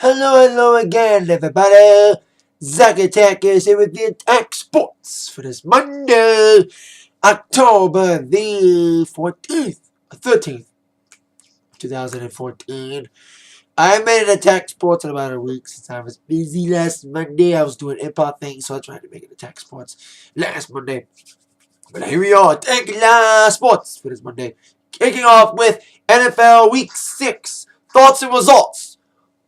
Hello again, everybody. Zach Attack is here with the Atak Sportz for this Monday, October the 13th, 2014. I made an Atak Sportz in about a week since I was busy last Monday. I was doing import things, so I tried to make an Atak Sportz last Monday. But here we are, Atak Sportz for this Monday. Kicking off with NFL Week 6. Thoughts and results.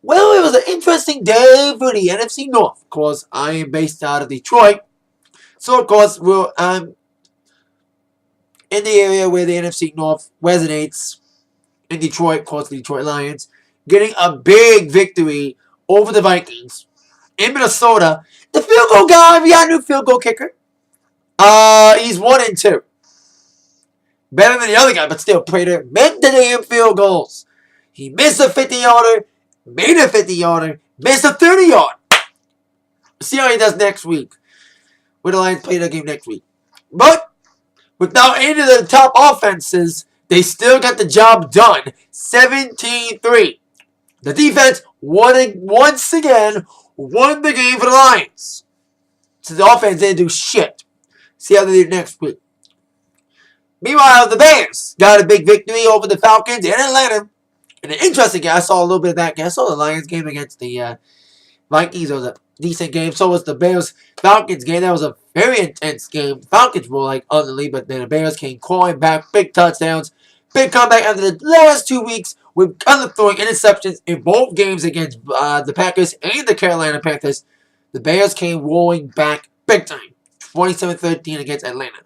Well, it was an interesting day for the NFC North. Of course, I am based out of Detroit. So, of course, I'm in the area where the NFC North resonates. In Detroit, of course, the Detroit Lions. Getting a big victory over the Vikings. In Minnesota, the field goal guy, we got a new field goal kicker. He's 1-2. Better than the other guy, but still, Prater meant the damn field goals. He missed a 50-yarder. Made a 50-yarder, missed a 30-yard. See how he does next week. When the Lions play that game next week. But, without any of the top offenses, they still got the job done. 17-3. The defense once again won the game for the Lions. So the offense didn't do shit. See how they do next week. Meanwhile, the Bears got a big victory over the Falcons in Atlanta. And an interesting game, I saw a little bit of that game. I saw the Lions game against the Vikings. It was a decent game. So was the Bears-Falcons game. That was a very intense game. Falcons were like ugly, but then the Bears came clawing back. Big touchdowns. Big comeback after the last 2 weeks with throwing interceptions in both games against the Packers and the Carolina Panthers. The Bears came rolling back big time. 27-13 against Atlanta.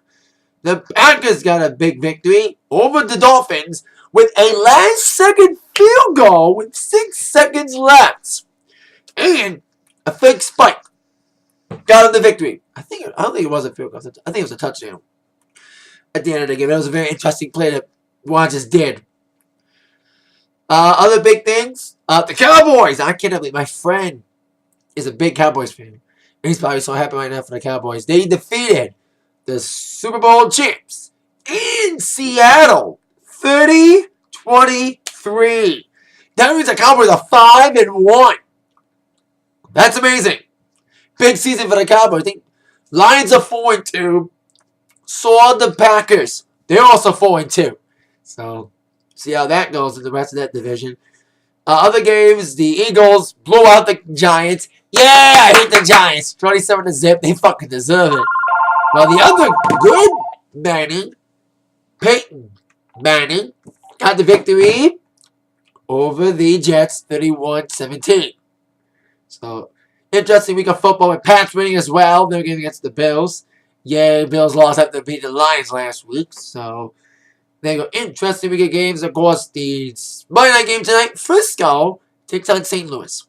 The Packers got a big victory over the Dolphins with a last-second field goal with 6 seconds left. And a fake spike. Got him the victory. I don't think it was a field goal. I think it was a touchdown. At the end of the game. That was a very interesting play that Rodgers did. Other big things. The Cowboys. I can't believe my friend is a big Cowboys fan. And he's probably so happy right now for the Cowboys. They defeated the Super Bowl champs in Seattle. 30-23. That means the Cowboys are 5-1. That's amazing. Big season for the Cowboys. I think Lions are 4-2. So are the Packers. They're also 4-2. So, see how that goes in the rest of that division. Other games, the Eagles blew out the Giants. Yeah, I hate the Giants. 27-0. They fucking deserve it. While the other good Peyton Manning got the victory over the Jets, 31-17. So, interesting week of football with Pats winning as well. They're game against the Bills. Yay, Bills lost after beating the Lions last week. So, there you go. Interesting week of games. Of course, the Monday night game tonight, Frisco takes on St. Louis.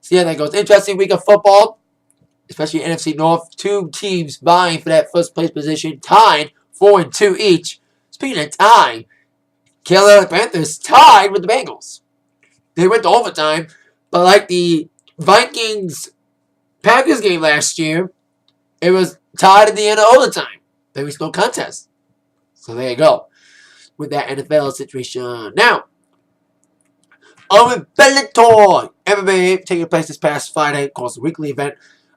So, yeah, that goes. Interesting week of football, especially NFC North. 2 teams vying for that first place position, tied 4-2 each. Speaking of tie, Carolina Panthers tied with the Bengals. They went to overtime, but like the Vikings-Packers game last year, it was tied at the end of overtime. There was no contest. So there you go with that NFL situation. Now, with Bellator, MMA taking place this past Friday, of course, a weekly event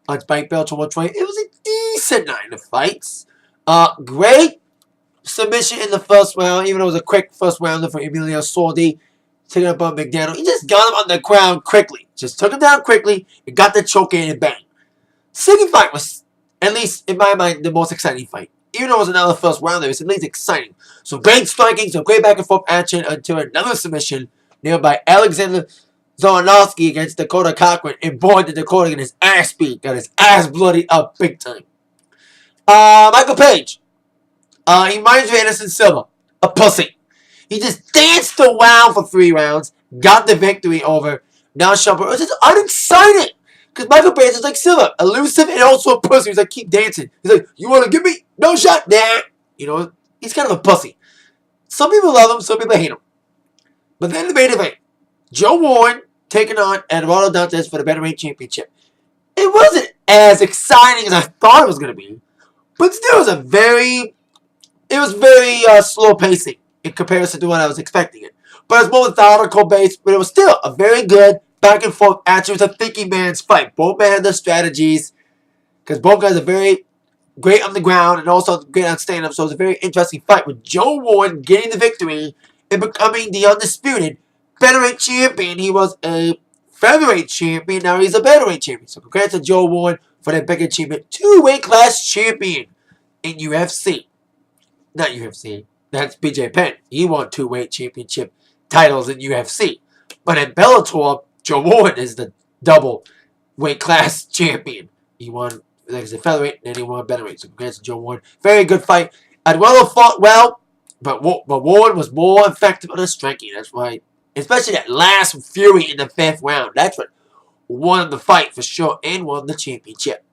on Spike Bellator 120. It was a decent night of fights. Great submission in the first round, even though it was a quick first rounder for Emilio Sordi, taking up on McDaniel. He just got him on the ground quickly. Just took him down quickly and got the choke in and bang. The second fight was, at least in my mind, the most exciting fight. Even though it was another first rounder, it was at least exciting. So great striking, so great back and forth action until another submission nailed by Alexander Zolonovsky against Dakota Cochran. And boy, did Dakota get his ass beat. Got his ass bloodied up big time. Michael Page. He reminds me of Anderson Silva. A pussy. He just danced around for 3 rounds. Got the victory over Now Shumpert. It was just unexciting. Because Michael Page is like Silva. Elusive and also a pussy. He's like, keep dancing. He's like, you want to give me? No shot. Nah. You know, he's kind of a pussy. Some people love him. Some people hate him. But then the main event. Joe Warren taking on Eduardo Dantes for the Bantamweight Championship. It wasn't as exciting as I thought it was going to be. But still, it was very slow pacing in comparison to what I was expecting it. But it was more methodical based, but it was still a very good back and forth action. It was a thinking man's fight. Both men had their strategies because both guys are very great on the ground and also great on stand-up. So it was a very interesting fight with Joe Warren getting the victory and becoming the undisputed featherweight champion. He was a featherweight champion. Now he's a featherweight champion. So congrats to Joe Warren for that big achievement. 2-weight class champion in UFC. Not UFC. That's BJ Penn. He won 2-weight championship titles in UFC. But in Bellator, Joe Warren is the double weight class champion. He won like a featherweight and then he won featherweight. So congrats to Joe Warren. Very good fight. Aduelo fought well, but Warren was more effective on the striking. That's why, especially that last fury in the 5th round. That's what won the fight for sure and won the championship.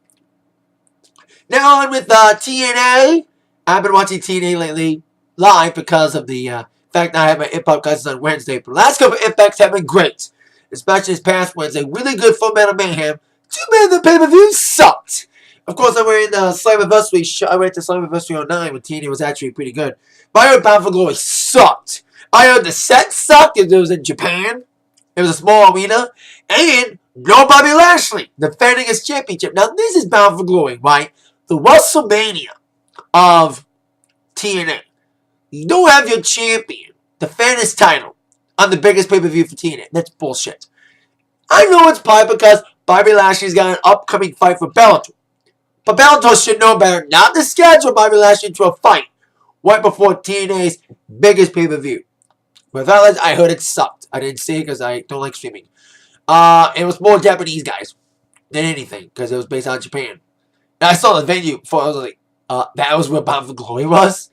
Now on with TNA. I've been watching TNA lately live because of the fact that I have my Impact classes on Wednesday. But the last couple of Impacts have been great. Especially this past Wednesday. Really good Full Metal Mayhem. Too bad the pay-per-view sucked. Of course, I'm wearing the Slammiversary show. I went to Slammiversary 09 when TNA was actually pretty good. But I heard Bound For Glory sucked. I heard the set sucked because it was in Japan. It was a small arena. And no Bobby Lashley defending his championship. Now, this is Bound For Glory, right? The WrestleMania of TNA. You don't have your champion defend his title on the biggest pay-per-view for TNA. That's bullshit. I know it's probably because Bobby Lashley's got an upcoming fight for Bellator. But Bellator should know better not to schedule Bobby Lashley into a fight right before TNA's biggest pay-per-view. But I heard it sucked. I didn't see it because I don't like streaming. It was more Japanese guys than anything because it was based on Japan. And I saw the venue before. I was like, that was where Bound For Glory was.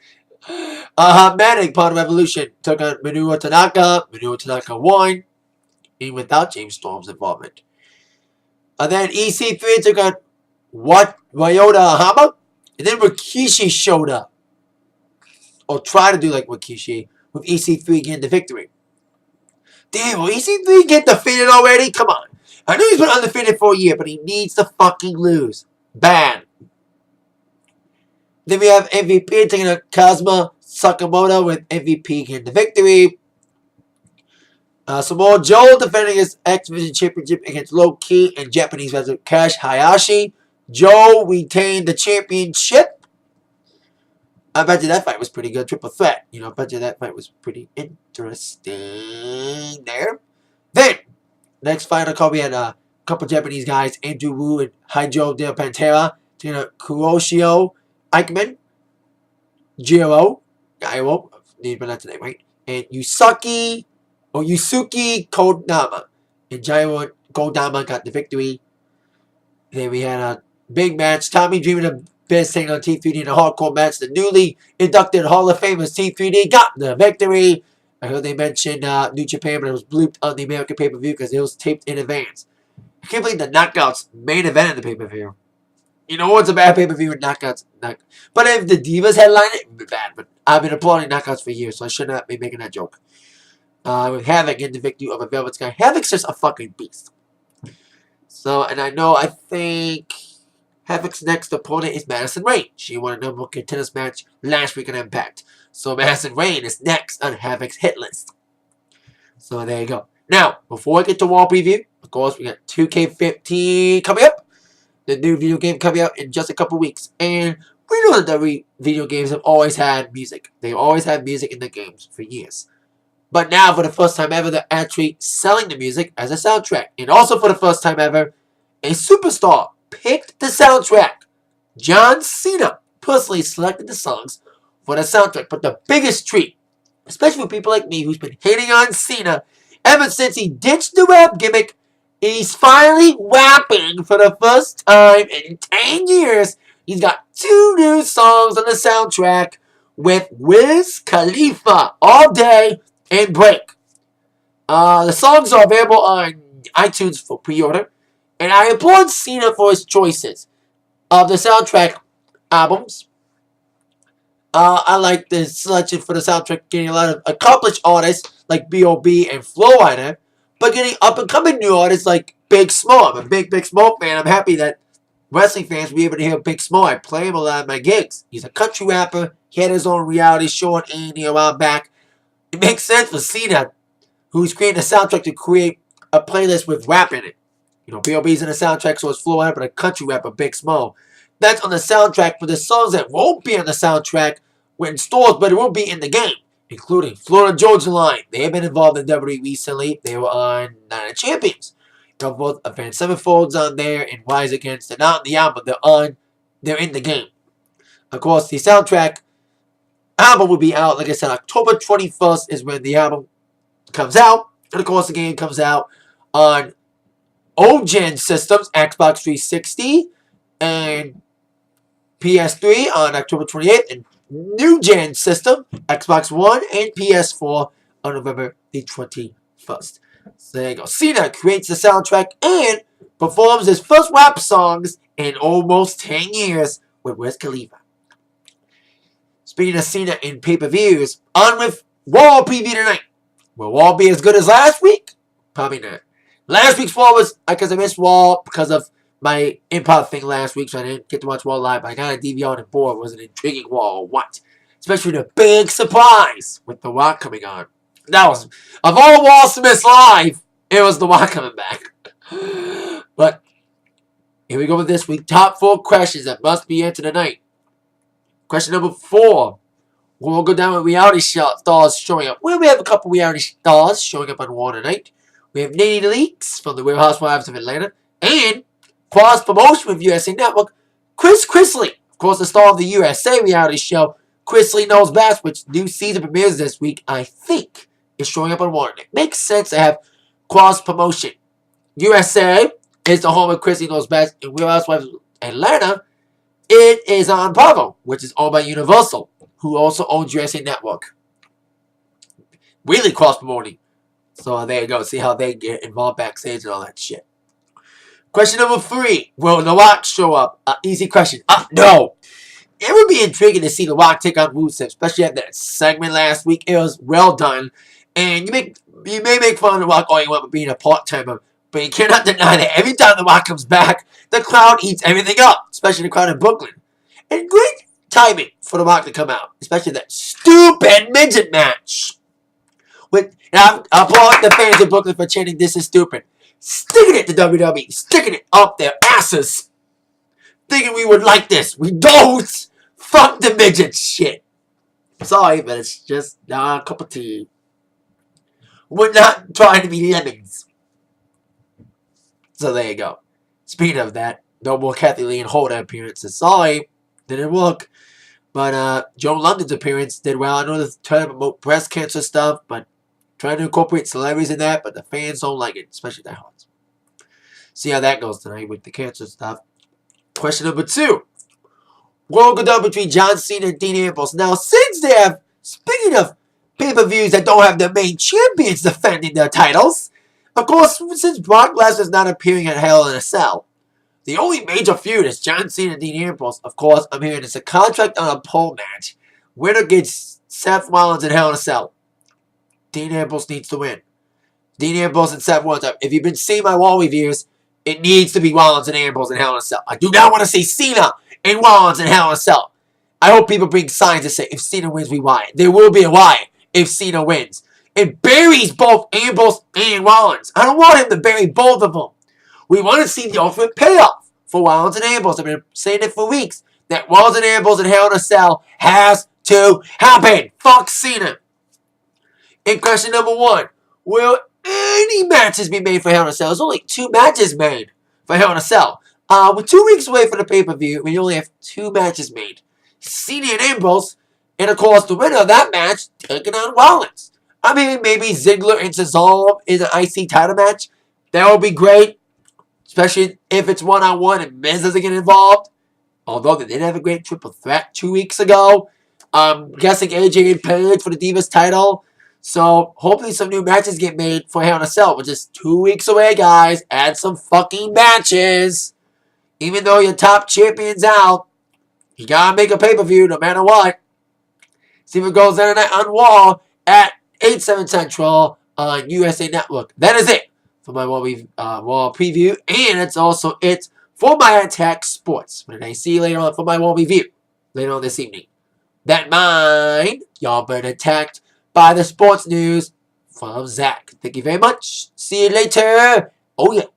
Manic, part of Revolution, took on Minoru Tanaka. Minoru Tanaka won, even without James Storm's involvement. And then EC3 took on Ryota Hama. And then Rikishi showed up. Or tried to do like Rikishi, with EC3 getting the victory. Damn, will EC3 get defeated already? Come on. I know he's been undefeated for a year, but he needs to fucking lose. Bad. Then we have MVP taking on Kazuma Sakamoto with MVP getting the victory. Samoa Joe defending his X Division Championship against Low Ki and Japanese wrestler Kash Hayashi. Joe retained the championship. I bet you that fight was pretty good. Triple threat. You know, I bet you that fight was pretty interesting there. Then, next fight on call, we had a couple Japanese guys, Andrew Wu and Haijo Del Pantera, taking on Kuroshio Aikman, Jiro, Gairo, need to pronounce the name right, and Yusuke Kodama. And Jiro Kodama got the victory. Then we had a big match. Tommy Dreamer of Biz taking on T3D in a hardcore match. The newly inducted Hall of Famers T3D got the victory. I heard they mentioned New Japan, but it was blooped on the American pay-per-view because it was taped in advance. I can't believe the Knockouts main event of the pay-per-view. You know what's a bad pay-per-view with Knockouts? But if the Divas headline it, it would be bad. But I've been applauding Knockouts for years, so I should not be making that joke. With Havoc getting the victory over Velvet Sky. Havoc's just a fucking beast. So, and I think Havoc's next opponent is Madison Rayne. She won a number one contenders match last week on Impact. So Madison Rayne is next on Havoc's hit list. So there you go. Now, before I get to Wall Preview, of course, we got 2K15 coming up. The new video game coming out in just a couple weeks. And we know that the video games have always had music. They've always had music in the games for years. But now, for the first time ever, they're actually selling the music as a soundtrack. And also for the first time ever, a superstar picked the soundtrack. John Cena personally selected the songs for the soundtrack. But the biggest treat, especially for people like me who's been hating on Cena ever since he ditched the rap gimmick, he's finally rapping for the first time in 10 years. He's got 2 new songs on the soundtrack with Wiz Khalifa, All Day and Break. The songs are available on iTunes for pre-order. And I applaud Cena for his choices of the soundtrack albums. I like the selection for the soundtrack, getting a lot of accomplished artists like B.O.B. and Flo Rida, but getting up-and-coming new artists like Big Smo. I'm a big Smo fan. I'm happy that wrestling fans will be able to hear Big Smo. I play him a lot of my gigs. He's a country rapper. He had his own reality show on A&E a while back. It makes sense for Cena, who's creating a soundtrack, to create a playlist with rap in it. You know, B.O.B.'s in the soundtrack, so it's Flow Rap and a country rapper, Big Smo. That's on the soundtrack for the songs that won't be on the soundtrack in stores, but it will be in the game, including Florida Georgia Line. They have been involved in WWE recently. They were on Night of Champions. You know, both Advanced Sevenfold's on there and Rise Against. They're not in the album, they're in the game. Of course, the soundtrack album will be out, like I said, October 21st is when the album comes out. And of course, the game comes out on old-gen systems, Xbox 360 and PS3 on October 28th, and new-gen system, Xbox One and PS4 on November the 21st. So there you go. Cena creates the soundtrack and performs his first rap songs in almost 10 years with Wiz Khalifa. Speaking of Cena in pay-per-views, on with Raw preview tonight. Will Raw be as good as last week? Probably not. Last week's Raw was because I missed Raw because of my Impact thing last week, so I didn't get to watch Raw live. I got a DVR and board. It was an intriguing Raw or what? Especially the big surprise with The Rock coming on. That was, of all Raw Smiths live, it was The Rock coming back. But here we go with this week. Top 4 questions that must be answered tonight. Question number 4. We'll go down with reality stars showing up. Well, we have a couple reality stars showing up on Raw tonight. We have Nene Leakes from the Real Housewives of Atlanta. And cross promotion with USA Network, Chris Chrisley. Of course, the star of the USA reality show, Chrisley Knows Best, which new season premieres this week, I think, is showing up on Raw tonight. Makes sense to have cross promotion. USA is the home of Chrisley Knows Best. And Real Housewives of Atlanta, it is on Bravo, which is owned by Universal, who also owns USA Network. Really cross-promoting. So there you go. See how they get involved backstage and all that shit. Question number 3. Will The Rock show up? Easy question. No. It would be intriguing to see The Rock take on Rusev, especially after that segment last week. It was well done. And you may make fun of The Rock all you want for being a part-timer, but you cannot deny that every time The Rock comes back, the crowd eats everything up, especially the crowd in Brooklyn. And great timing for The Rock to come out, especially that stupid midget match. I applaud the fans in Brooklyn for chanting, "This is stupid." Sticking it to WWE, sticking it up their asses. Thinking we would like this. We don't. Fuck the midget shit. Sorry, but it's just not a cup of tea. We're not trying to be lemons. So there you go. Speaking of that, no more Kathy Lee and Holder appearances. Sorry, didn't work. But Joe London's appearance did well. I know they're trying to promote breast cancer stuff, but trying to incorporate celebrities in that, but the fans don't like it, especially the hearts. See how that goes tonight with the cancer stuff. Question number 2. World go down between John Cena and Dean Ambrose. Now, since they have, speaking of pay-per-views that don't have their main champions defending their titles, of course, since Brock Lesnar's not appearing at Hell in a Cell, the only major feud is John Cena and Dean Ambrose. Of course, I'm hearing it's a contract on a pole match. Winner gets Seth Rollins in Hell in a Cell. Dean Ambrose needs to win. Dean Ambrose and Seth Rollins. If you've been seeing my Raw reviews, it needs to be Rollins and Ambrose in Hell in a Cell. I do not want to see Cena and Rollins in Hell in a Cell. I hope people bring signs that say, if Cena wins, we riot. There will be a riot if Cena wins. It buries both Ambrose and Rollins. I don't want him to bury both of them. We want to see the ultimate payoff for Rollins and Ambrose. I've been saying it for weeks. That Rollins and Ambrose in Hell in a Cell has to happen. Fuck Cena. In question number 1, will any matches be made for Hell in a Cell? There's only 2 matches made for Hell in a Cell. We're 2 weeks away from the pay-per-view. We only have 2 matches made. Cena and Ambrose, and of course the winner of that match taking on Rollins. I mean, maybe Ziggler and Cesaro in an IC title match. That would be great, especially if it's one-on-one and Miz doesn't get involved. Although they did have a great triple threat 2 weeks ago. I'm guessing AJ and Paige for the Divas title. So, hopefully some new matches get made for Hell in a Cell. We're just 2 weeks away, guys. Add some fucking matches. Even though your top champion's out, you gotta make a pay-per-view no matter what. See what goes down tonight on Raw at 8/7 Central on USA Network. That is it for my Raw preview. And it's also it for my Atak Sportz. When I see you later on for my Raw review later on this evening. That mind, y'all been attacked by the sports news from Zach. Thank you very much. See you later. Oh, yeah.